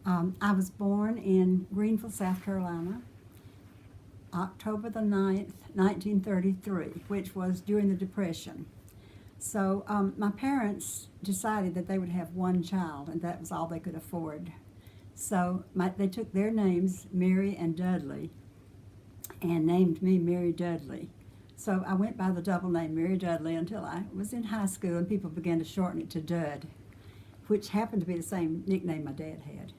I was born in Greenville, South Carolina, October the 9th, 1933, which was during the Depression. So my parents decided that they would have one child, and that was all they could afford. So they took their names, Mary and Dudley, and named me Mary Dudley. So I went by the double name Mary Dudley until I was in high school, and people began to shorten it to Dud, which happened to be the same nickname my dad had.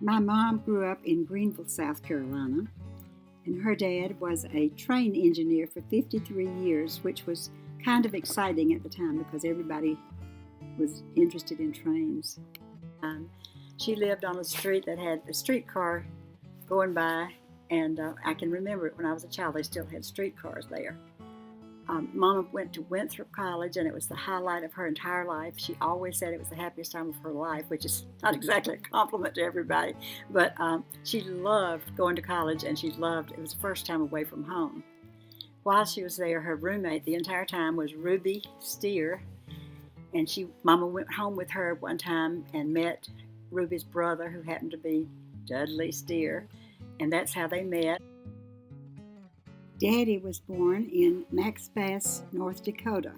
My mom grew up in Greenville, South Carolina, and her dad was a train engineer for 53 years, which was kind of exciting at the time because everybody was interested in trains. She lived on a street that had a streetcar going by, and I can remember it when I was a child. They still had streetcars there. Mama went to Winthrop College, and it was the highlight of her entire life. She always said it was the happiest time of her life, which is not exactly a compliment to everybody, but she loved going to college, and it was the first time away from home. While she was there, her roommate the entire time was Ruby Steer, and Mama went home with her one time and met Ruby's brother, who happened to be Dudley Steer, and that's how they met. Daddy was born in Max Bass, North Dakota.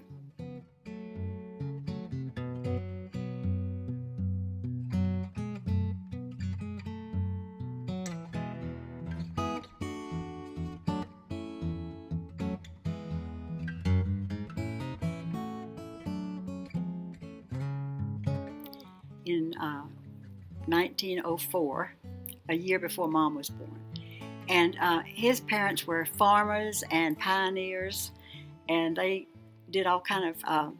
In 1904, a year before Mom was born. And his parents were farmers and pioneers, and they did all kind of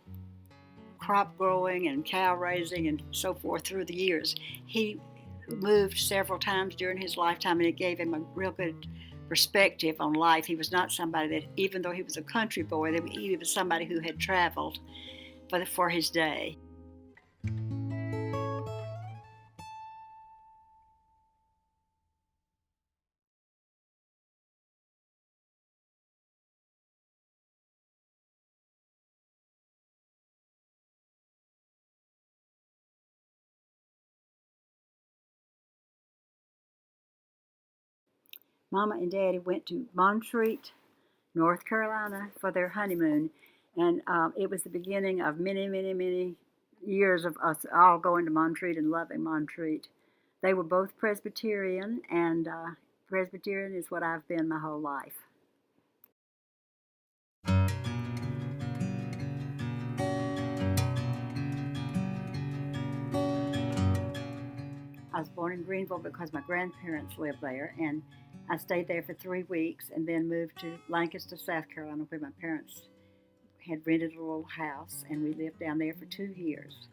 crop growing and cow raising and so forth through the years. He moved several times during his lifetime, and it gave him a real good perspective on life. He was not somebody that, even though he was a country boy, he was somebody who had traveled for his day. Mama and Daddy went to Montreat, North Carolina for their honeymoon, and it was the beginning of many, many, many years of us all going to Montreat and loving Montreat. They were both Presbyterian, and Presbyterian is what I've been my whole life. I was born in Greenville because my grandparents lived there, and I stayed there for 3 weeks and then moved to Lancaster, South Carolina, where my parents had rented a little house, and we lived down there for 2 years.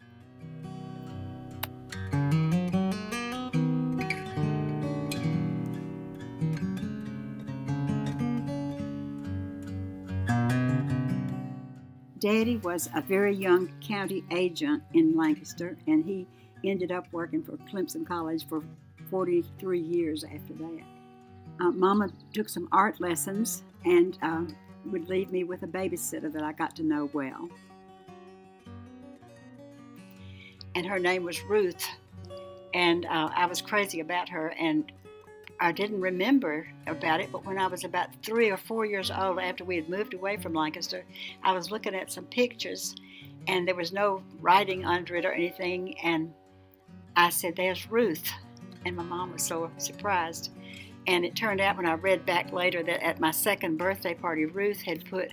Daddy was a very young county agent in Lancaster, and he ended up working for Clemson College for 43 years after that. Mama took some art lessons and would leave me with a babysitter that I got to know well. And her name was Ruth, and I was crazy about her, and I didn't remember about it, but when I was about 3 or 4 years old, after we had moved away from Lancaster, I was looking at some pictures, and there was no writing under it or anything, and I said, "There's Ruth," and my mom was so surprised. And it turned out when I read back later that at my second birthday party, Ruth had put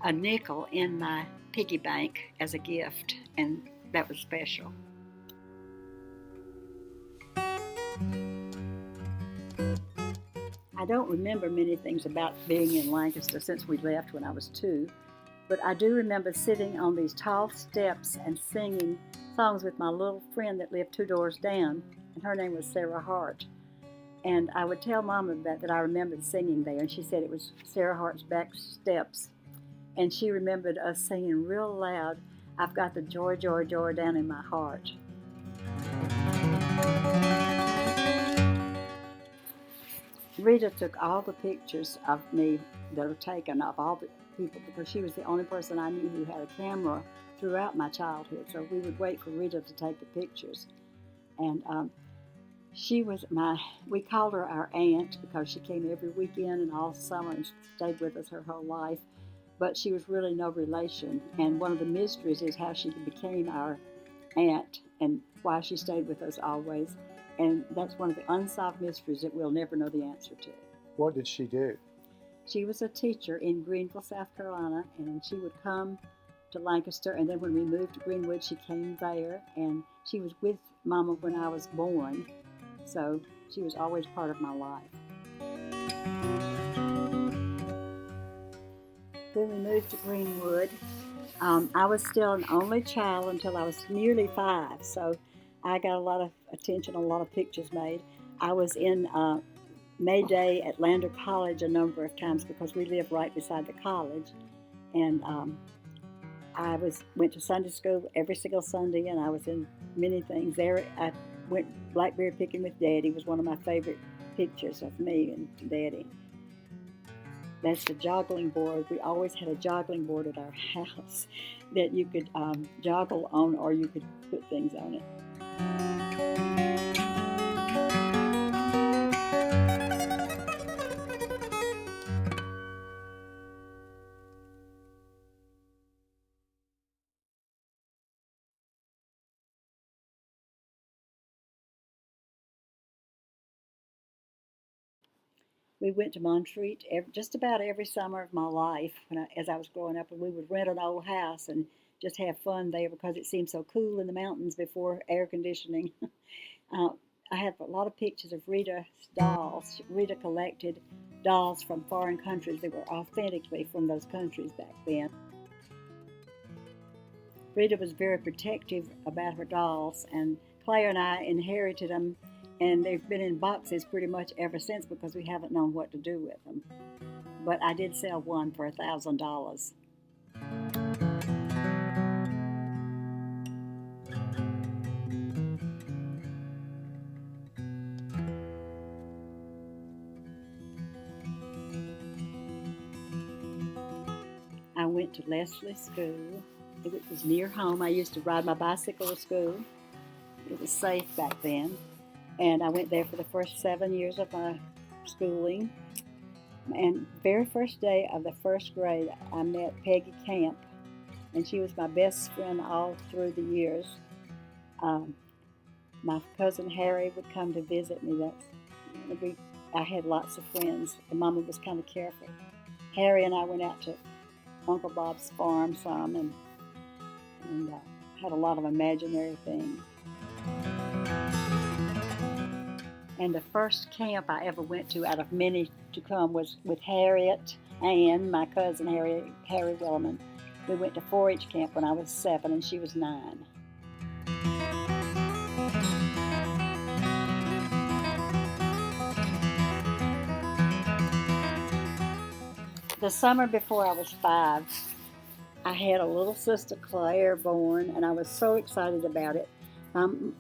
a nickel in my piggy bank as a gift, and that was special. I don't remember many things about being in Lancaster since we left when I was 2, but I do remember sitting on these tall steps and singing songs with my little friend that lived 2 doors down, and her name was Sarah Hart. And I would tell Mom about that I remembered singing there, and she said it was Sarah Hart's back steps. And she remembered us singing real loud, I've got the joy, joy, joy down in my heart. Rita took all the pictures of me that were taken of all the people because she was the only person I knew who had a camera throughout my childhood. So we would wait for Rita to take the pictures. And she was we called her our aunt because she came every weekend and all summer and stayed with us her whole life. But she was really no relation. And one of the mysteries is how she became our aunt and why she stayed with us always. And that's one of the unsolved mysteries that we'll never know the answer to. What did she do? She was a teacher in Greenville, South Carolina, and she would come to Lancaster. And then when we moved to Greenwood, she came there, and she was with Mama when I was born. So she was always part of my life. When we moved to Greenwood, I was still an only child until I was nearly 5. So I got a lot of attention, a lot of pictures made. I was in May Day at Lander College a number of times because we lived right beside the college. And I went to Sunday school every single Sunday, and I was in many things there. I went blackberry picking with Daddy. Was one of my favorite pictures of me and Daddy. That's the joggling board. We always had a joggling board at our house that you could joggle on, or you could put things on it. We went to Montreat just about every summer of my life as I was growing up, and we would rent an old house and just have fun there because it seemed so cool in the mountains before air conditioning. I have a lot of pictures of Rita's dolls. Rita collected dolls from foreign countries that were authentically from those countries back then. Rita was very protective about her dolls, and Claire and I inherited them, and they've been in boxes pretty much ever since because we haven't known what to do with them. But I did sell one for $1,000. I went to Leslie School. It was near home. I used to ride my bicycle to school. It was safe back then. And I went there for the first 7 years of my schooling. And very first day of the first grade, I met Peggy Camp, and she was my best friend all through the years. My cousin Harry would come to visit me. I had lots of friends, and Mama was kind of careful. Harry and I went out to Uncle Bob's farm some and had a lot of imaginary things. And the first camp I ever went to out of many to come was with Harriet Ann, my cousin Harry Willeman. We went to 4-H camp when I was 7 and she was 9. The summer before I was 5, I had a little sister, Claire, born, and I was so excited about it.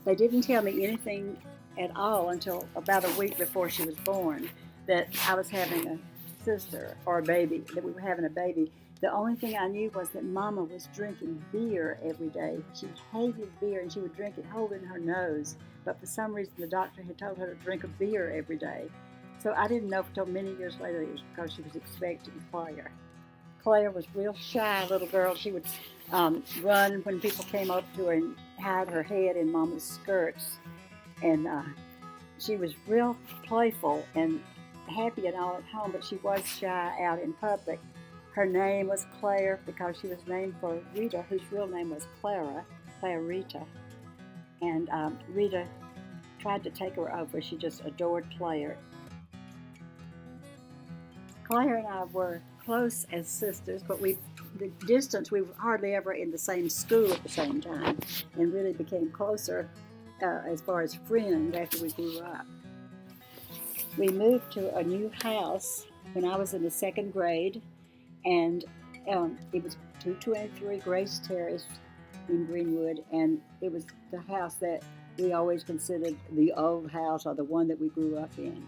They didn't tell me anything at all until about a week before she was born that I was having a sister or a baby, that we were having a baby. The only thing I knew was that Mama was drinking beer every day. She hated beer, and she would drink it holding her nose. But for some reason, the doctor had told her to drink a beer every day. So I didn't know until many years later it was because she was expecting Claire. Claire was a real shy little girl. She would run when people came up to her and hide her head in Mama's skirts. And she was real playful and happy and all at home, but she was shy out in public. Her name was Claire because she was named for Rita, whose real name was Clarita. And Rita tried to take her over. She just adored Claire. Claire and I were close as sisters, but the distance, we were hardly ever in the same school at the same time, and really became closer as far as friends after we grew up. We moved to a new house when I was in the 2nd grade, and it was 223 Grace Terrace, in Greenwood, and it was the house that we always considered the old house or the one that we grew up in.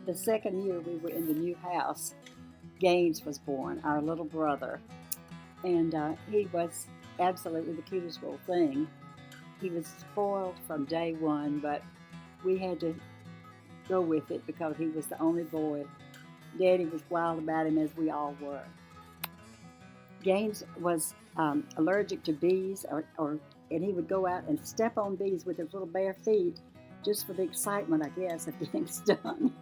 The second year we were in the new house, Gaines was born, our little brother, and he was absolutely the cutest little thing. He was spoiled from day one, but we had to go with it because he was the only boy. Daddy was wild about him, as we all were. Gaines was allergic to bees, and he would go out and step on bees with his little bare feet just for the excitement, I guess, of getting stung.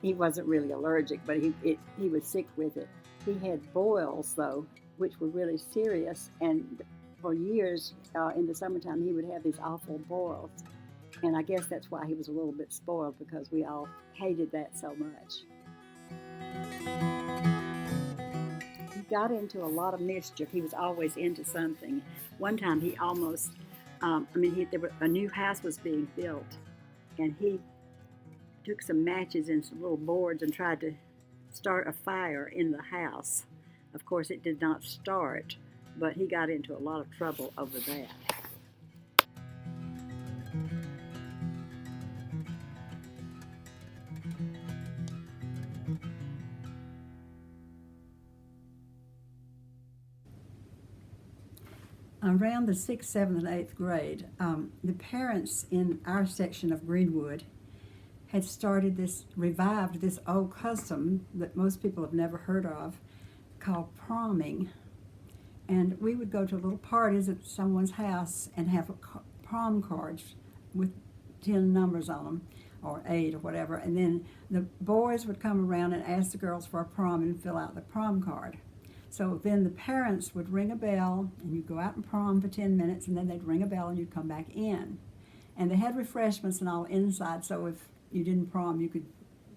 He wasn't really allergic, but he was sick with it. He had boils, though, which were really serious, and for years in the summertime, he would have these awful boils. And I guess that's why he was a little bit spoiled, because we all hated that so much. He got into a lot of mischief. He was always into something. One time he almost, a new house was being built, and he took some matches and some little boards and tried to start a fire in the house. Of course, it did not start, but he got into a lot of trouble over that. Around the 6th, 7th, and 8th grade, the parents in our section of Greenwood had revived this old custom that most people have never heard of, called promming. And we would go to little parties at someone's house and have prom cards with 10 numbers on them, or 8 or whatever, and then the boys would come around and ask the girls for a prom and fill out the prom card. So then the parents would ring a bell, and you'd go out and prom for 10 minutes, and then they'd ring a bell and you'd come back in. And they had refreshments and all inside, so if you didn't prom, you could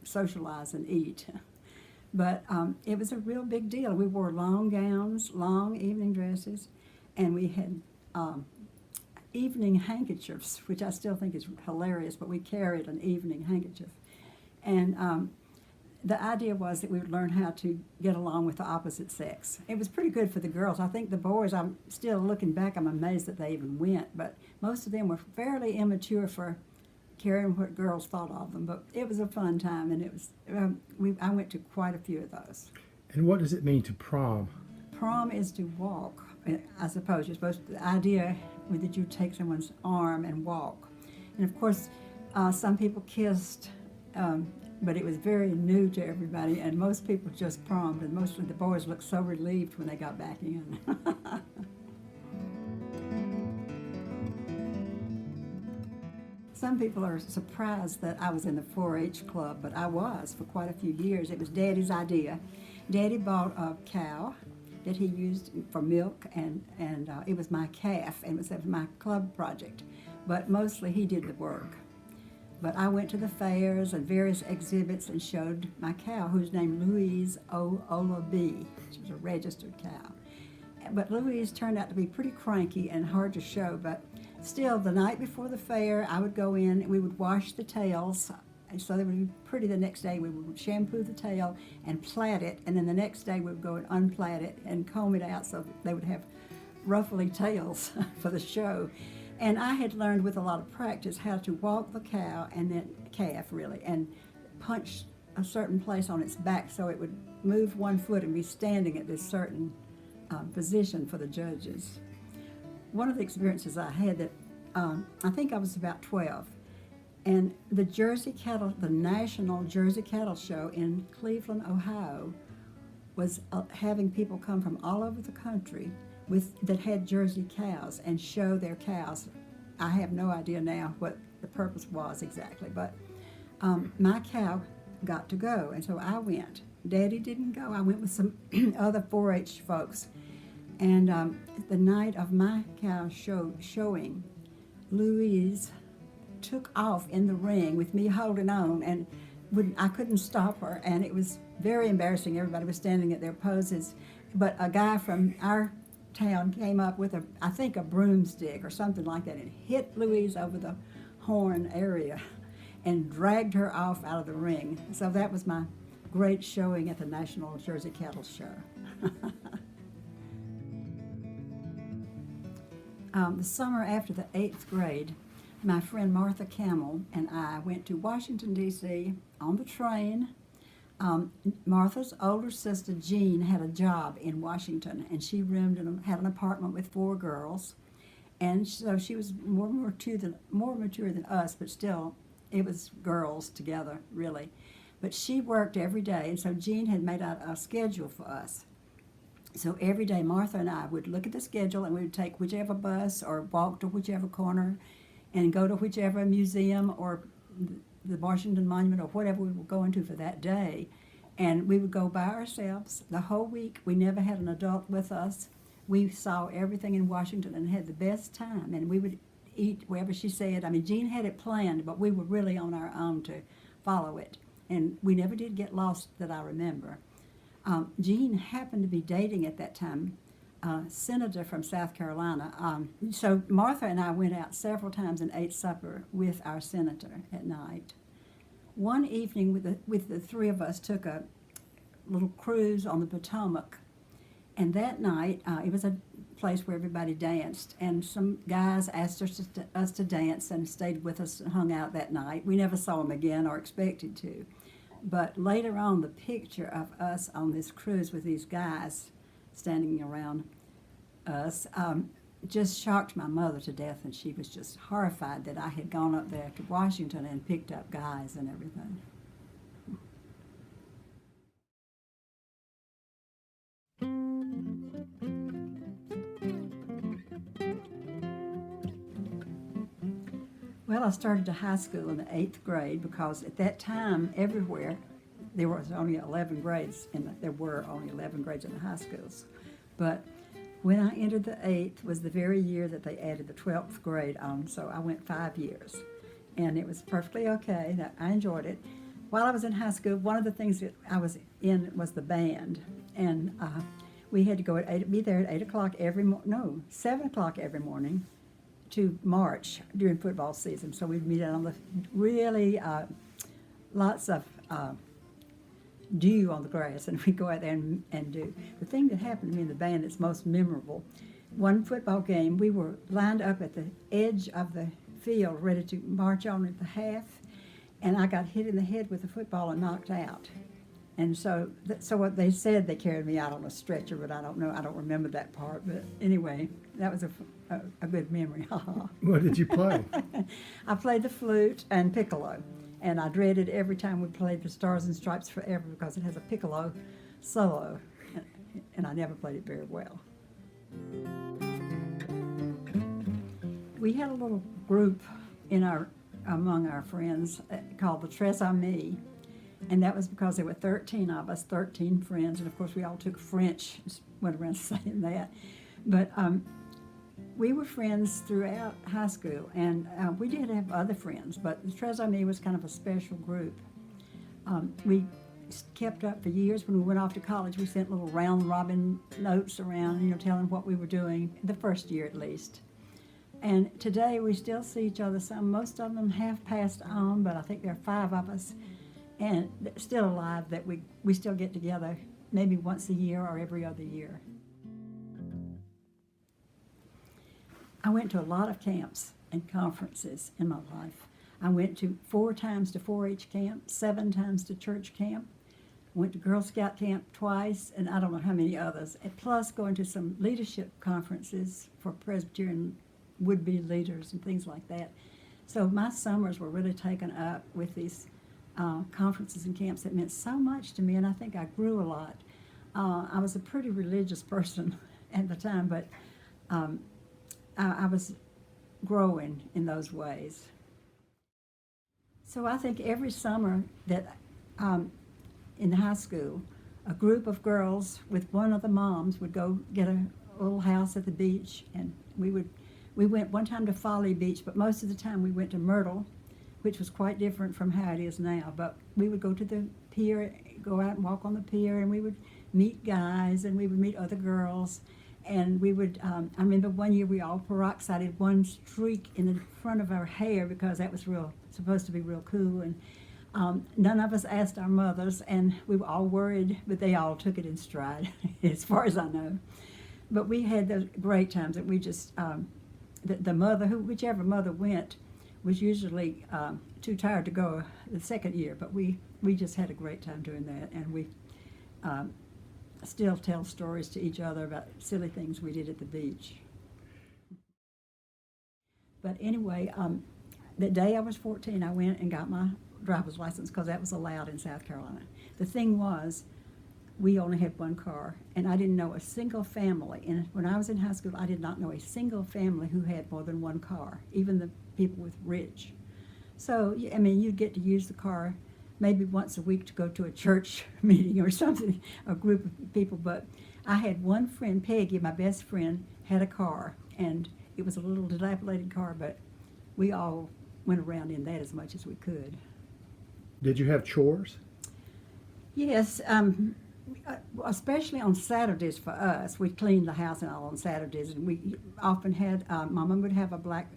socialize and eat. But it was a real big deal. We wore long gowns, long evening dresses, and we had evening handkerchiefs, which I still think is hilarious, but we carried an evening handkerchief. And the idea was that we would learn how to get along with the opposite sex. It was pretty good for the girls. I think the boys, I'm still looking back, I'm amazed that they even went, but most of them were fairly immature for caring what girls thought of them. But it was a fun time, and it was I went to quite a few of those. And what does it mean to prom? Prom is to walk, I suppose. You're supposed to, the idea was that you take someone's arm and walk. And of course, some people kissed, but it was very new to everybody, and most people just promed, and most of the boys looked so relieved when they got back in. Some people are surprised that I was in the 4-H club, but I was for quite a few years. It was Daddy's idea. Daddy bought a cow that he used for milk, and it was my calf, and it was my club project. But mostly he did the work. But I went to the fairs and various exhibits and showed my cow, whose name Louise Ola B. She was a registered cow. But Louise turned out to be pretty cranky and hard to show, but still, the night before the fair, I would go in and we would wash the tails, and so they would be pretty the next day. We would shampoo the tail and plait it, and then the next day we would go and unplait it and comb it out so they would have ruffly tails for the show. And I had learned with a lot of practice how to walk the cow, and then calf really, and punch a certain place on its back so it would move one foot and be standing at this certain position for the judges. One of the experiences I had that I think I was about 12, and the National Jersey Cattle Show in Cleveland, Ohio, was having people come from all over the country that had Jersey cows and show their cows. I have no idea now what the purpose was exactly, but my cow got to go, and so I went. Daddy didn't go. I went with some other 4-H folks, and the night of my cow showing, Louise took off in the ring with me holding on, and I couldn't stop her, and it was very embarrassing. Everybody was standing at their poses, but a guy from our town came up with I think a broomstick or something like that, and hit Louise over the horn area and dragged her off out of the ring. So that was my great showing at the National Jersey Cattle Show. The summer after the 8th grade, my friend Martha Camel and I went to Washington, D.C. on the train. Martha's older sister Jean had a job in Washington, and she had an apartment with 4 girls. And so she was more mature than us, but still, it was girls together, really. But she worked every day, and so Jean had made out a schedule for us. So every day, Martha and I would look at the schedule, and we would take whichever bus or walk to whichever corner and go to whichever museum or the Washington Monument or whatever we were going to for that day. And we would go by ourselves the whole week. We never had an adult with us. We saw everything in Washington and had the best time. And we would eat wherever she said. I mean, Jean had it planned, but we were really on our own to follow it. And we never did get lost that I remember. Jean happened to be dating at that time a senator from South Carolina. So Martha and I went out several times and ate supper with our senator at night. One evening, with the 3 of us, took a little cruise on the Potomac. And that night, it was a place where everybody danced. And some guys asked us to dance and stayed with us and hung out that night. We never saw them again or expected to. But later on, the picture of us on this cruise with these guys standing around us just shocked my mother to death, and she was just horrified that I had gone up there to Washington and picked up guys and everything. Well, I started to high school in the 8th grade because at that time, everywhere, there was only 11 grades, and there were only 11 grades in the high schools. But when I entered the 8th was the very year that they added the 12th grade on, so I went 5 years. And it was perfectly okay. I enjoyed it. While I was in high school, one of the things that I was in was the band. And we had to go be there at 7 o'clock every morning to march during football season. So we'd meet out on the really lots of dew on the grass, and we'd go out there and do. The thing that happened to me in the band that's most memorable, one football game, we were lined up at the edge of the field ready to march on at the half, and I got hit in the head with a football and knocked out. And so what they said, they carried me out on a stretcher, but I don't know, I don't remember that part. But anyway, that was a good memory. What did you play? I played the flute and piccolo, and I dreaded every time we played the Stars and Stripes Forever because it has a piccolo solo, and I never played it very well. We had a little group among our friends called the Tres Amis. And that was because there were 13 of us, 13 friends, and of course we all took French, went around saying that. But we were friends throughout high school, and we did have other friends, but the Tres Amis was kind of a special group. We kept up for years. When we went off to college, we sent little round-robin notes around, telling what we were doing, the first year at least. And today we still see each other some. Most of them have passed on, but I think there are 5 of us and still alive that we still get together maybe once a year or every other year. I went to a lot of camps and conferences in my life. I went 4 times to 4-H camp, 7 times to church camp, went to Girl Scout camp twice, and I don't know how many others, and plus going to some leadership conferences for Presbyterian would-be leaders and things like that. So my summers were really taken up with these conferences and camps that meant so much to me, and I think I grew a lot. I was a pretty religious person at the time, but I was growing in those ways. So I think every summer that in high school, a group of girls with one of the moms would go get a little house at the beach, and we went one time to Folly Beach, but most of the time we went to Myrtle, which was quite different from how it is now. But we would go to the pier, go out and walk on the pier, and we would meet guys, and we would meet other girls. And we would, I remember one year we all peroxided one streak in the front of our hair because that was supposed to be real cool. And None of us asked our mothers, and we were all worried, but they all took it in stride, as far as I know. But we had those great times that we just, the mother, whichever mother went, was usually too tired to go the second year, but we just had a great time doing that, and we still tell stories to each other about silly things we did at the beach. But anyway, the day I was 14, I went and got my driver's license because that was allowed in South Carolina. The thing was, we only had one car, and I didn't know a single family. And when I was in high school, I did not know a single family who had more than one car, even the people with rich. So, I mean, you'd get to use the car maybe once a week to go to a church meeting or something, a group of people. But I had one friend, Peggy, my best friend, had a car, and it was a little dilapidated car, but we all went around in that as much as we could. Did you have chores? Yes, especially on Saturdays for us. We cleaned the house and all on Saturdays, and we often had, Mama would have a black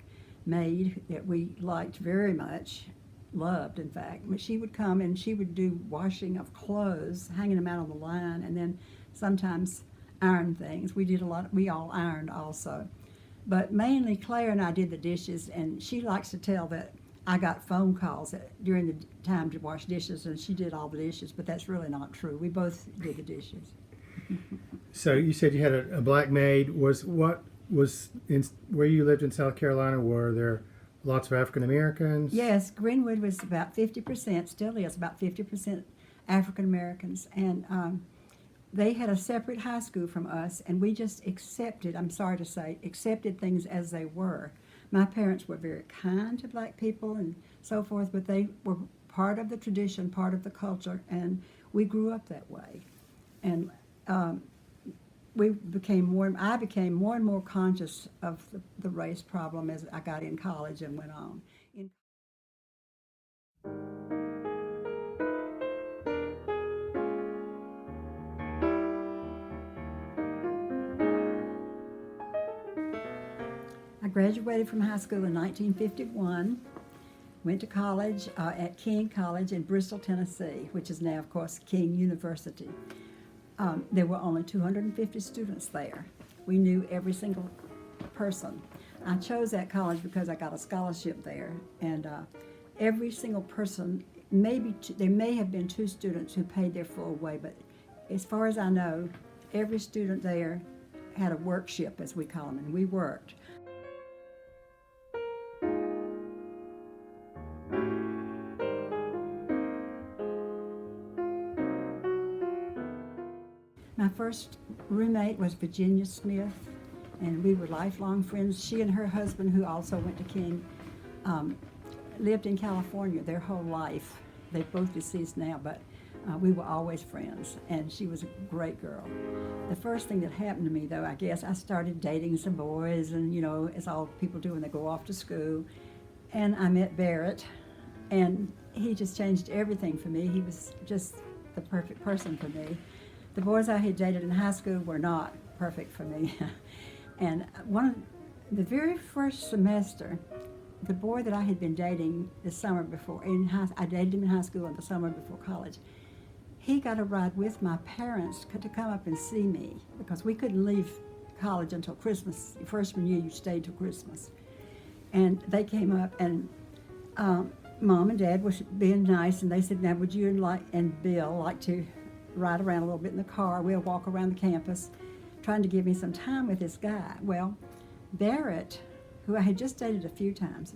maid that we liked very much, loved in fact. But she would come and she would do washing of clothes, hanging them out on the line, and then sometimes iron things. We all ironed also. But mainly Claire and I did the dishes, and she likes to tell that I got phone calls during the time to wash dishes, and she did all the dishes, but that's really not true. We both did the dishes. So you said you had a black maid. Where you lived in South Carolina, were there lots of African Americans? Yes, Greenwood was about 50%, still is about 50% African Americans, and they had a separate high school from us, and we just accepted, I'm sorry to say, accepted things as they were. My parents were very kind to black people and so forth, but they were part of the tradition, part of the culture, and we grew up that way. And I became more and more conscious of the race problem as I got in college and went on. I graduated from high school in 1951, went to college at King College in Bristol, Tennessee, which is now, of course, King University. There were only 250 students there. We knew every single person. I chose that college because I got a scholarship there, and every single person, there may have been 2 students who paid their full way, but as far as I know, every student there had a workship, as we call them, and we worked. My first roommate was Virginia Smith, and we were lifelong friends. She and her husband, who also went to King, lived in California their whole life. They're both deceased now, but we were always friends, and she was a great girl. The first thing that happened to me, though, I guess, I started dating some boys, and, you know, as all people do when they go off to school, and I met Barrett, and he just changed everything for me. He was just the perfect person for me. The boys I had dated in high school were not perfect for me. And the very first semester, the boy that I had been dating the summer before, I dated him in high school in the summer before college, he got a ride with my parents to come up and see me because we couldn't leave college until Christmas. Freshman year, you stayed till Christmas. And they came up, and Mom and Dad was being nice, and they said, now would you and Bill like to ride around a little bit in the car? We'll walk around the campus, trying to give me some time with this guy. Well, Barrett, who I had just dated a few times,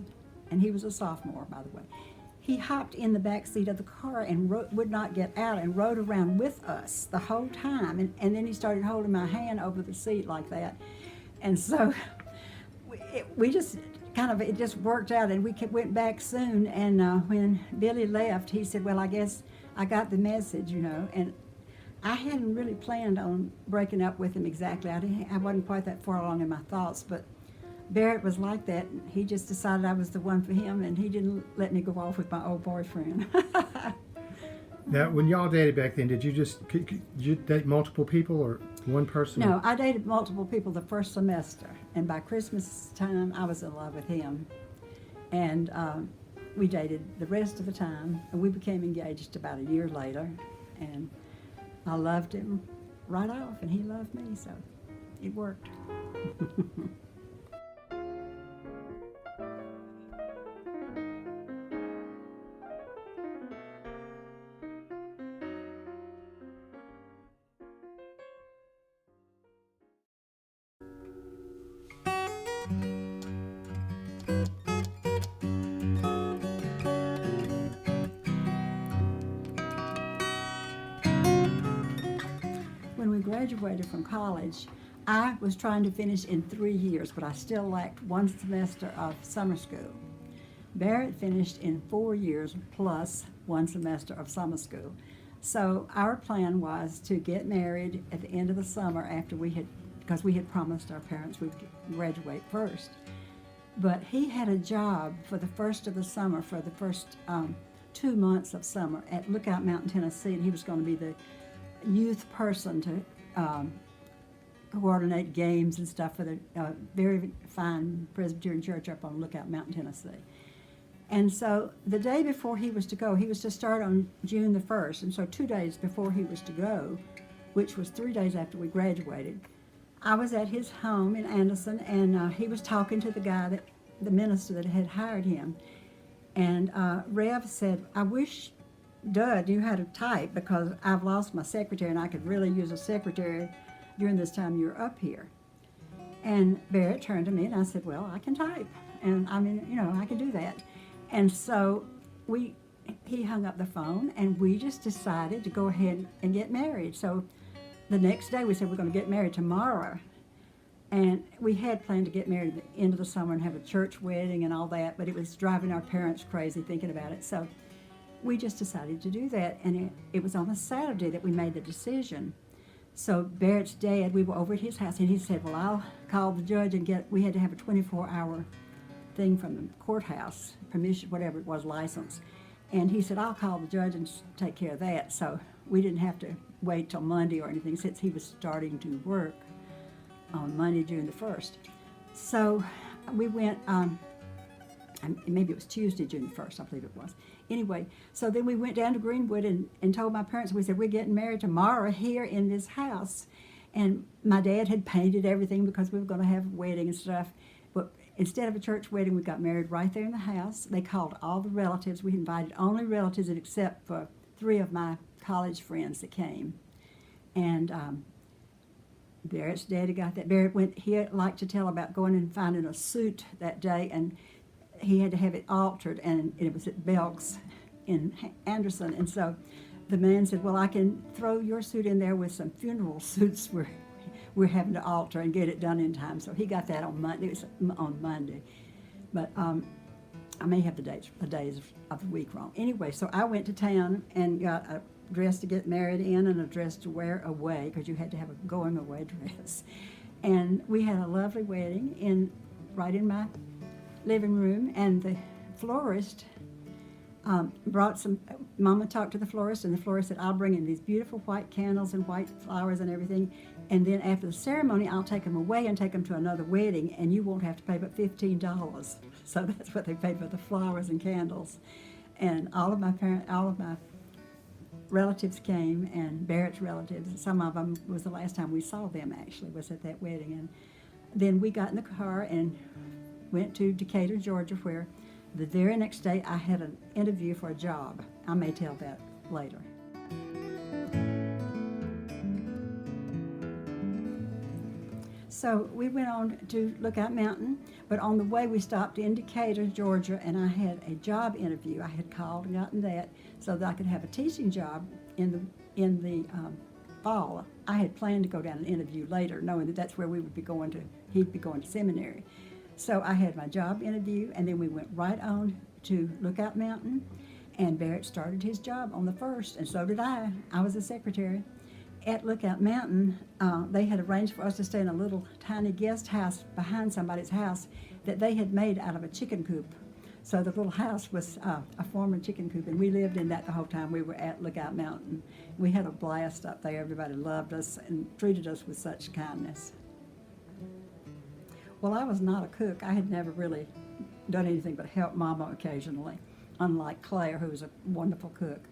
and he was a sophomore, by the way, he hopped in the back seat of the car and would not get out and rode around with us the whole time. And then he started holding my hand over the seat like that. And so we just it just worked out, and we went back soon. And when Billy left, he said, well, I guess I got the message, you know. And I hadn't really planned on breaking up with him exactly. I wasn't quite that far along in my thoughts, but Barrett was like that. He just decided I was the one for him, and he didn't let me go off with my old boyfriend. Now, when y'all dated back then, did you date multiple people or one person? No, I dated multiple people the first semester, and by Christmas time, I was in love with him. And we dated the rest of the time, and we became engaged about a year later, and I loved him right off, and he loved me, so it worked. When we graduated from college, I was trying to finish in 3 years, but I still lacked 1 semester of summer school. Barrett finished in 4 years plus 1 semester of summer school. So our plan was to get married at the end of the summer because we had promised our parents we'd graduate first. But he had a job for the first of the summer, for the first 2 months of summer at Lookout Mountain, Tennessee, and he was going to be the youth person to coordinate games and stuff for the very fine Presbyterian church up on Lookout Mountain, Tennessee. And so the day before he was to start on June the 1st, and so 2 days before he was to go, which was 3 days after we graduated, I was at his home in Anderson, and he was talking to the minister that had hired him. And Rev said, "I wish Dud knew how to type, because I've lost my secretary and I could really use a secretary during this time you're up here." And Barrett turned to me and I said, "Well, I can type, and I mean, I can do that." And so he hung up the phone, and we just decided to go ahead and get married. So the next day we said, we're going to get married tomorrow. And we had planned to get married at the end of the summer and have a church wedding and all that, but it was driving our parents crazy thinking about it. So we just decided to do that, and it was on a Saturday that we made the decision. So Barrett's dad, we were over at his house, and he said, "Well, I'll call the judge and we had to have a 24-hour thing from the courthouse, permission, whatever it was, license." And he said, "I'll call the judge and take care of that." So we didn't have to wait till Monday or anything, since he was starting to work on Monday, June the 1st. So we went, maybe it was Tuesday, June the 1st, I believe it was. Anyway, so then we went down to Greenwood and told my parents, we said, "We're getting married tomorrow here in this house." And my dad had painted everything because we were going to have a wedding and stuff. But instead of a church wedding, we got married right there in the house. They called all the relatives. We invited only relatives except for 3 of my college friends that came. And Barrett's daddy got that. Barrett he liked to tell about going and finding a suit that day, and he had to have it altered, and it was at Belk's in Anderson. And so the man said, "Well, I can throw your suit in there with some funeral suits we're having to alter and get it done in time." So he got that on Monday. It was on Monday. But I may have the days of the week wrong. Anyway, so I went to town and got a dress to get married in and a dress to wear away, because you had to have a going away dress. And we had a lovely wedding right in my living room, and the florist brought some. Mama talked to the florist, and the florist said, "I'll bring in these beautiful white candles and white flowers and everything, and then after the ceremony, I'll take them away and take them to another wedding, and you won't have to pay but $15. So that's what they paid for the flowers and candles. And all of my relatives came, and Barrett's relatives. Some of them was the last time we saw them, actually, was at that wedding. And then we got in the car and went to Decatur, Georgia, where the very next day I had an interview for a job. I may tell that later. So we went on to Lookout Mountain, but on the way we stopped in Decatur, Georgia, and I had a job interview. I had called and gotten that so that I could have a teaching job in the fall. I had planned to go down and interview later, knowing that that's where we would be going to. He'd be going to seminary. So I had my job interview, and then we went right on to Lookout Mountain, and Barrett started his job on the 1st, and so did I. I was a secretary. At Lookout Mountain, they had arranged for us to stay in a little tiny guest house behind somebody's house that they had made out of a chicken coop. So the little house was a former chicken coop, and we lived in that the whole time we were at Lookout Mountain. We had a blast up there. Everybody loved us and treated us with such kindness. Well, I was not a cook. I had never really done anything but help Mama occasionally. unlike Claire, who was a wonderful cook.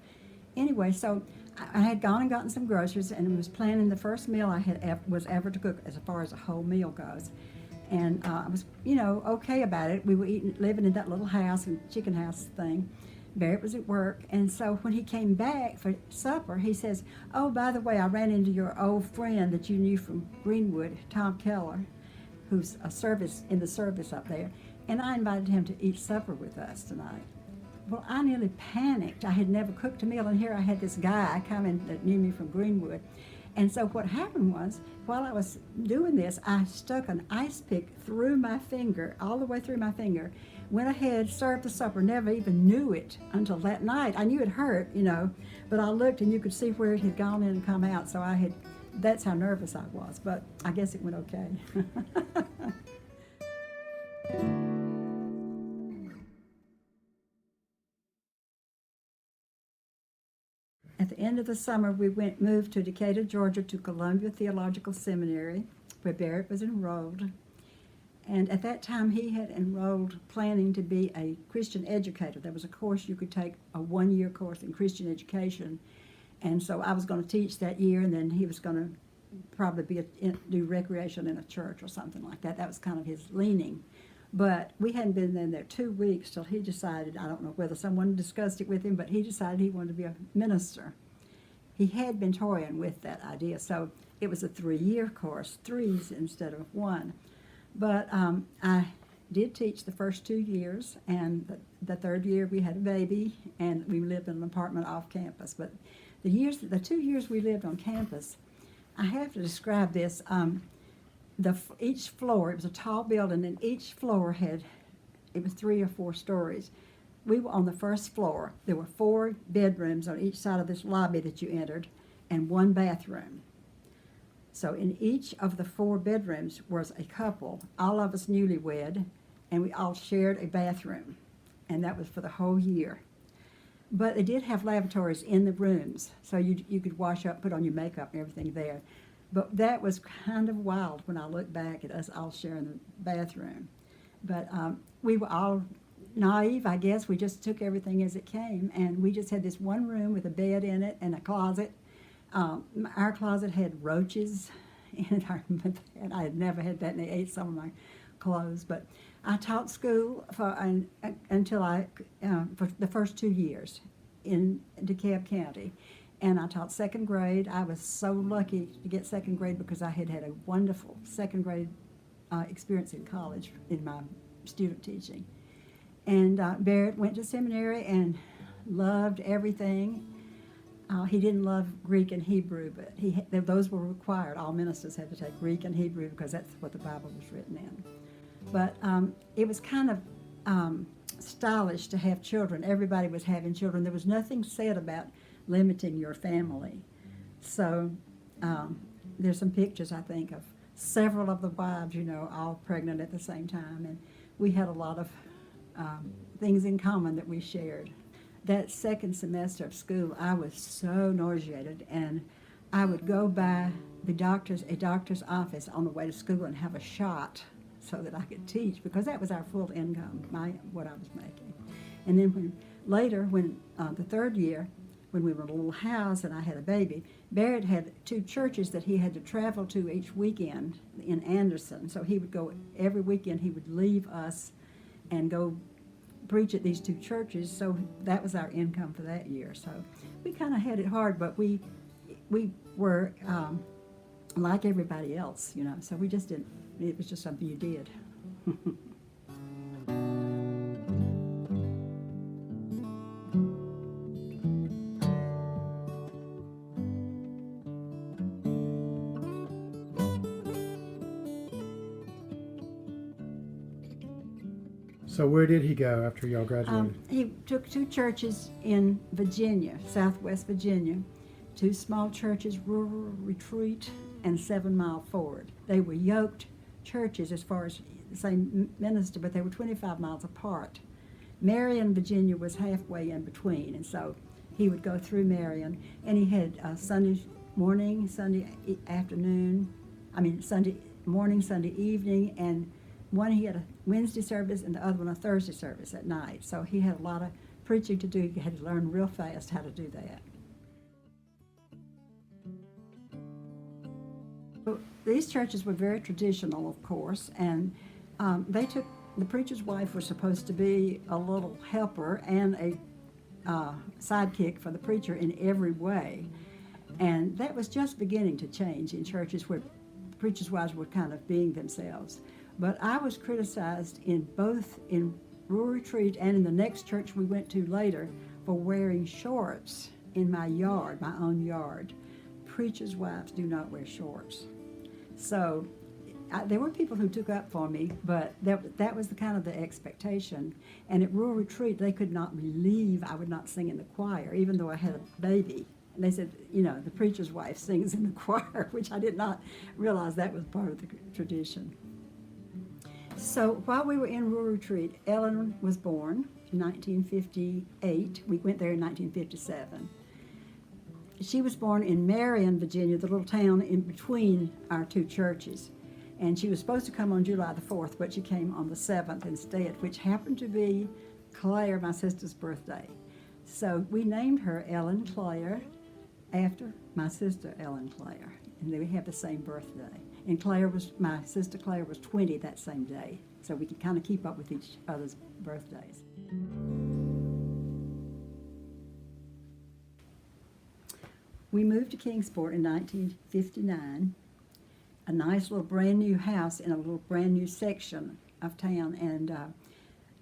Anyway, so I had gone and gotten some groceries and was planning the first meal I was ever to cook as far as a whole meal goes. And I was, okay about it. We were living in that little house and chicken house thing. Barrett was at work, and so when he came back for supper, he says, "Oh, by the way, I ran into your old friend that you knew from Greenwood, Tom Keller, who's in the service up there, and I invited him to eat supper with us tonight." Well, I nearly panicked. I had never cooked a meal, and here I had this guy coming that knew me from Greenwood. And so what happened was, while I was doing this, I stuck an ice pick through my finger, all the way through my finger, went ahead, served the supper, never even knew it until that night. I knew it hurt, but I looked and you could see where it had gone in and come out, so that's how nervous I was, but I guess it went okay. At the end of the summer, we moved to Decatur, Georgia, to Columbia Theological Seminary, where Barrett was enrolled. And at that time, he had enrolled planning to be a Christian educator. There was a course you could take, a one-year course in Christian education. And so I was going to teach that year, and then he was going to probably do recreation in a church or something like that. That was kind of his leaning. But we hadn't been in there 2 weeks till he decided, I don't know whether someone discussed it with him, but he decided he wanted to be a minister. He had been toying with that idea, so it was a 3-year course, 3s instead of 1. But I did teach the first 2 years, and the 3rd year we had a baby, and we lived in an apartment off campus. But the 2 years we lived on campus, I have to describe this. Each floor, it was a tall building, and each floor it was 3 or 4 stories. We were on the first floor. There were 4 bedrooms on each side of this lobby that you entered, and 1 bathroom. So in each of the 4 bedrooms was a couple, all of us newlywed, and we all shared a bathroom, and that was for the whole year. But they did have lavatories in the rooms, so you could wash up, put on your makeup and everything there. But that was kind of wild when I look back at us all sharing the bathroom. But we were all naive, I guess. We just took everything as it came, and we just had this one room with a bed in it and a closet. Our closet had roaches in it, and I had never had that, and they ate some of my clothes. But I taught school for the first 2 years in DeKalb County. And I taught 2nd grade. I was so lucky to get 2nd grade because I had a wonderful 2nd grade experience in college in my student teaching. And Barrett went to seminary and loved everything. He didn't love Greek and Hebrew, but those were required. All ministers had to take Greek and Hebrew because that's what the Bible was written in. But it was kind of stylish to have children. Everybody was having children. There was nothing said about limiting your family. So there's some pictures, I think, of several of the wives, all pregnant at the same time. And we had a lot of things in common that we shared. That 2nd semester of school, I was so nauseated, and I would go by a doctor's office on the way to school and have a shot so that I could teach, because that was our full income, what I was making. And then later, the 3rd year, when we were in a little house and I had a baby, Barrett had 2 churches that he had to travel to each weekend in Anderson. So he would go every weekend. He would leave us and go preach at these 2 churches. So that was our income for that year. So we kind of had it hard, but we were like everybody else, So we just didn't. It was just something you did. So where did he go after y'all graduated? He took 2 churches in Virginia, Southwest Virginia, 2 small churches, Rural Retreat and 7 Mile Forward. They were yoked churches as far as the same minister, but they were 25 miles apart. Marion, Virginia was halfway in between, and so he would go through Marion, and he had Sunday morning, Sunday morning, Sunday evening, and one he had a Wednesday service and the other one a Thursday service at night. So he had a lot of preaching to do. You had to learn real fast how to do that. These churches were very traditional, of course, and the preacher's wife was supposed to be a little helper and a sidekick for the preacher in every way. And that was just beginning to change in churches where preachers' wives were kind of being themselves. But I was criticized both in Rural Retreat and in the next church we went to later for wearing shorts in my yard, my own yard. Preachers' wives do not wear shorts. So there were people who took up for me, but that was the kind of the expectation. And at Rural Retreat, they could not believe I would not sing in the choir, even though I had a baby. And they said, the preacher's wife sings in the choir, which I did not realize that was part of the tradition. So while we were in Rural Retreat, Ellen was born in 1958. We went there in 1957. She was born in Marion, Virginia, the little town in between our two churches. And she was supposed to come on July the 4th, but she came on the 7th instead, which happened to be Claire, my sister's birthday. So we named her Ellen Claire after my sister Ellen Claire. And we have the same birthday. And my sister Claire was 20 that same day. So we could kind of keep up with each other's birthdays. We moved to Kingsport in 1959. A nice little brand new house in a little brand new section of town, and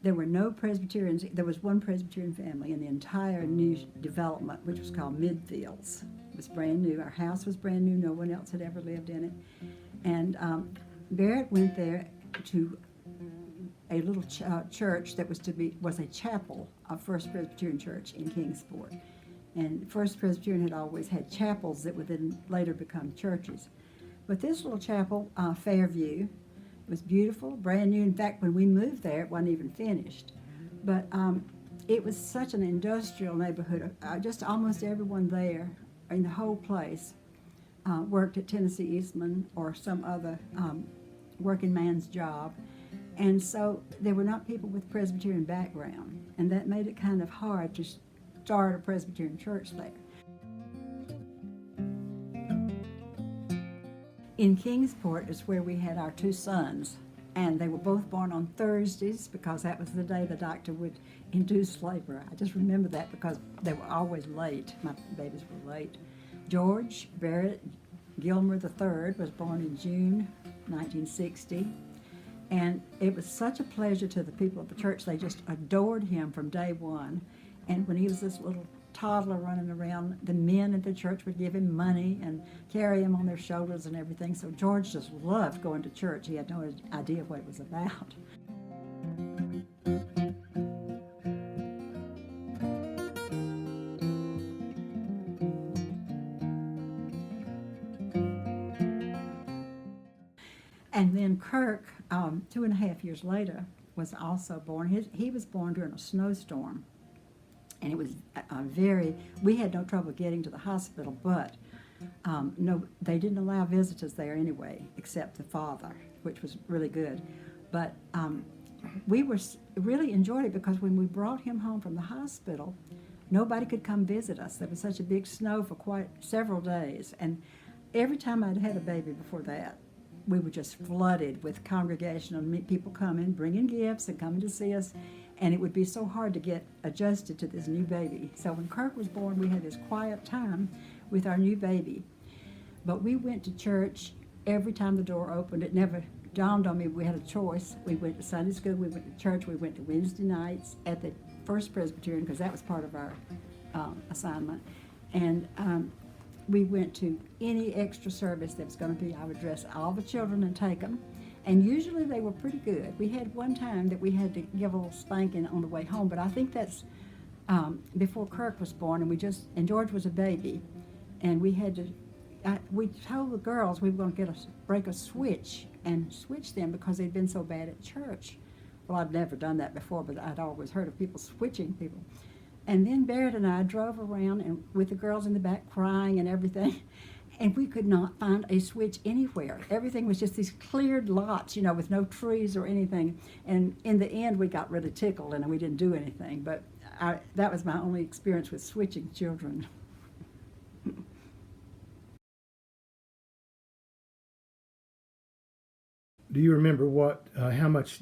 there were no Presbyterians. There was one Presbyterian family in the entire new development, which was called Midfields. It was brand new. Our house was brand new. No one else had ever lived in it. And Barrett went there to a little church that was a chapel of First Presbyterian Church in Kingsport. And First Presbyterian had always had chapels that would then later become churches. But this little chapel, Fairview, was beautiful, brand new. In fact, when we moved there, it wasn't even finished. But it was such an industrial neighborhood. Just almost everyone there in the whole place worked at Tennessee Eastman or some other working man's job. And so there were not people with Presbyterian background. And that made it kind of hard to start a Presbyterian church there. In Kingsport is where we had our two sons, and they were both born on Thursdays because that was the day the doctor would induce labor. I just remember that because they were always late. My babies were late. George Barrett Gilmer III was born in June 1960, and it was such a pleasure to the people of the church. They just adored him from day one, and when he was this little toddler running around, the men at the church would give him money and carry him on their shoulders and everything. So George just loved going to church. He had no idea what it was about. And then Kirk, 2.5 years later, was also born. He was born during a snowstorm. And it was we had no trouble getting to the hospital, but no, they didn't allow visitors there anyway, except the father, which was really good. But we really enjoyed it because when we brought him home from the hospital, nobody could come visit us. There was such a big snow for quite several days. And every time I'd had a baby before that, we were just flooded with congregational people coming, bringing gifts and coming to see us. And it would be so hard to get adjusted to this new baby. So when Kirk was born, we had this quiet time with our new baby. But we went to church every time the door opened. It never dawned on me we had a choice. We went to Sunday school, we went to church, we went to Wednesday nights at the First Presbyterian, because that was part of our assignment. And we went to any extra service that was going to be. I would dress all the children and take them. And usually they were pretty good. We had one time that we had to give a little spanking on the way home, but I think that's before Kirk was born, and George was a baby, and we told the girls we were going to break a switch and switch them because they'd been so bad at church. Well, I'd never done that before, but I'd always heard of people switching people. And then Barrett and I drove around and with the girls in the back crying and everything. And we could not find a switch anywhere. Everything was just these cleared lots, with no trees or anything. And in the end, we got really tickled and we didn't do anything. But that was my only experience with switching children. Do you remember how much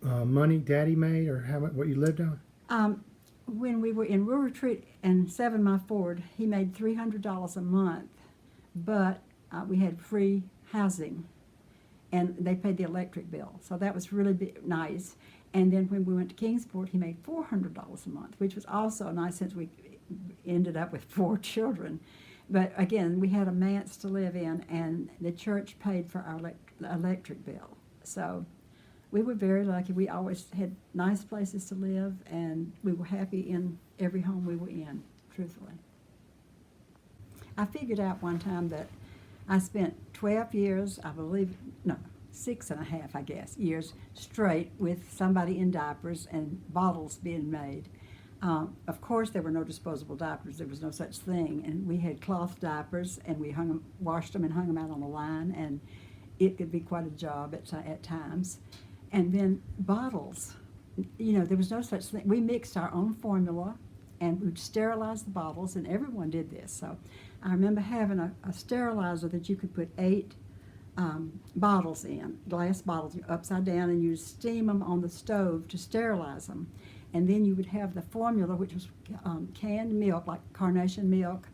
money Daddy made, or what you lived on? When we were in Rural Retreat and 7 Mile Forward, he made $300 a month, but we had free housing, and they paid the electric bill, so that was really nice. And then when we went to Kingsport, he made $400 a month, which was also nice since we ended up with 4 children. But again, we had a manse to live in, and the church paid for our electric bill. So we were very lucky. We always had nice places to live, and we were happy in every home we were in, truthfully. I figured out one time that I spent 12 years, I believe, no, 6.5, I guess, years straight with somebody in diapers and bottles being made. Of course, there were no disposable diapers. There was no such thing. And we had cloth diapers, and we washed them and hung them out on the line, and it could be quite a job at times. And then bottles, there was no such thing. We mixed our own formula, and we'd sterilize the bottles, and everyone did this. So I remember having a sterilizer that you could put 8 bottles in, glass bottles, upside down, and you'd steam them on the stove to sterilize them. And then you would have the formula, which was canned milk, like carnation milk,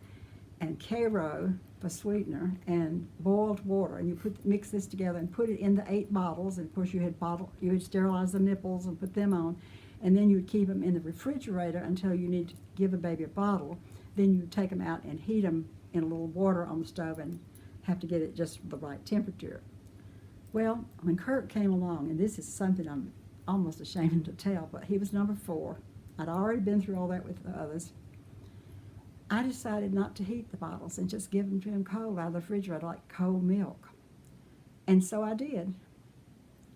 and Karo for sweetener, and boiled water. And you mix this together and put it in the 8 bottles. And of course, you would sterilize the nipples and put them on. And then you would keep them in the refrigerator until you need to give a baby a bottle. Then you would take them out and heat them in a little water on the stove and have to get it just the right temperature. Well, when Kirk came along, and this is something I'm almost ashamed to tell, but he was number 4. I'd already been through all that with the others. I decided not to heat the bottles and just give them to him cold out of the refrigerator, like cold milk. And so I did.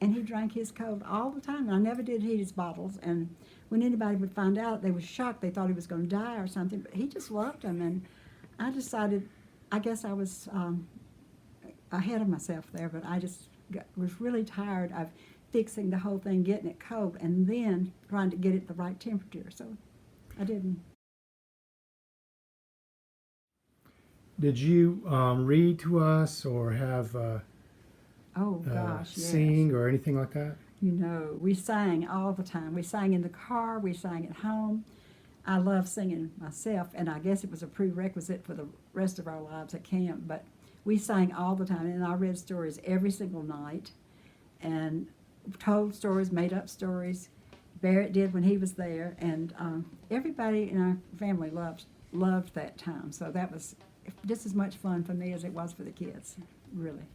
And he drank his cold all the time. I never did heat his bottles. And when anybody would find out, they were shocked. They thought he was going to die or something. But he just loved them. And I decided, I guess I was ahead of myself there, but I just was really tired of fixing the whole thing, getting it cold, and then trying to get it the right temperature. So I didn't. Did you read to us or have Oh gosh, yes. sing or anything like that? We sang all the time. We sang in the car, we sang at home. I love singing myself, and I guess it was a prerequisite for the rest of our lives at camp, but we sang all the time, and I read stories every single night, and told stories, made up stories. Barrett did when he was there, and everybody in our family loved that time. So that was just as much fun for me as it was for the kids, really.